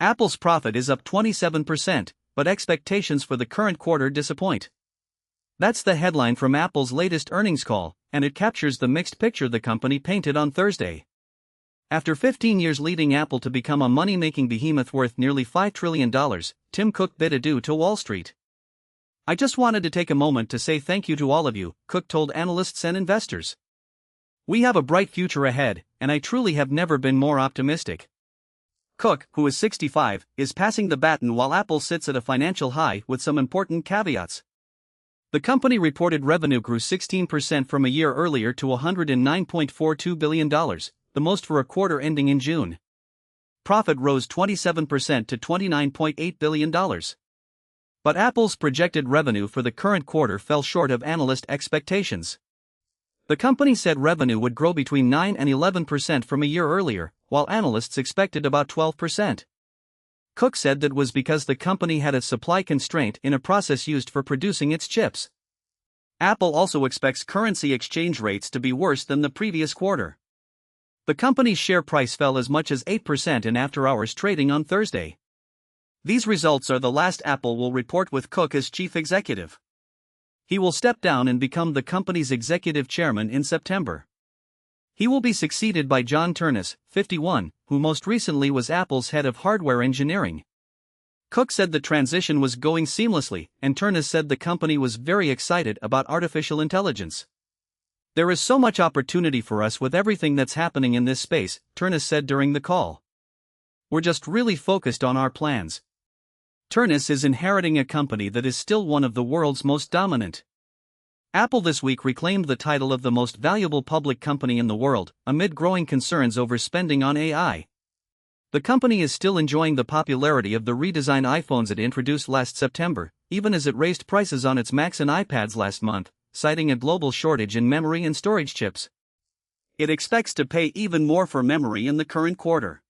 Apple's profit is up 27%, but expectations for the current quarter disappoint. That's the headline from Apple's latest earnings call, and it captures the mixed picture the company painted on Thursday. After 15 years leading Apple to become a money-making behemoth worth nearly $5 trillion, Tim Cook bid adieu to Wall Street. "I just wanted to take a moment to say thank you to all of you," Cook told analysts and investors. "We have a bright future ahead, and I truly have never been more optimistic." Cook, who is 65, is passing the baton while Apple sits at a financial high with some important caveats. The company reported revenue grew 16% from a year earlier to $109.42 billion, the most for a quarter ending in June. Profit rose 27% to $29.8 billion. But Apple's projected revenue for the current quarter fell short of analyst expectations. The company said revenue would grow between 9 and 11% from a year earlier, while analysts expected about 12%. Cook said that was because the company had a supply constraint in a process used for producing its chips. Apple also expects currency exchange rates to be worse than the previous quarter. The company's share price fell as much as 8% in after-hours trading on Thursday. These results are the last Apple will report with Cook as chief executive. He will step down and become the company's executive chairman in September. He will be succeeded by John Ternus, 51, who most recently was Apple's head of hardware engineering. Cook said the transition was going seamlessly, and Ternus said the company was very excited about artificial intelligence. "There is so much opportunity for us with everything that's happening in this space," Ternus said during the call. "We're just really focused on our plans." Ternus is inheriting a company that is still one of the world's most dominant. Apple this week reclaimed the title of the most valuable public company in the world, amid growing concerns over spending on AI. The company is still enjoying the popularity of the redesigned iPhones it introduced last September, even as it raised prices on its Macs and iPads last month, citing a global shortage in memory and storage chips. It expects to pay even more for memory in the current quarter.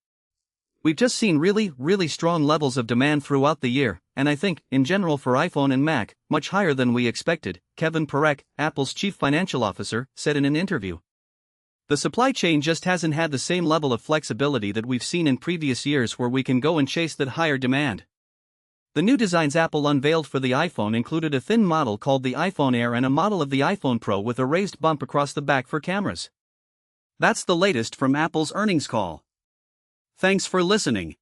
"We've just seen really strong levels of demand throughout the year, and I think, in general for iPhone and Mac, much higher than we expected," Kevin Parekh, Apple's chief financial officer, said in an interview. "The supply chain just hasn't had the same level of flexibility that we've seen in previous years where we can go and chase that higher demand." The new designs Apple unveiled for the iPhone included a thin model called the iPhone Air and a model of the iPhone Pro with a raised bump across the back for cameras. That's the latest from Apple's earnings call. Thanks for listening.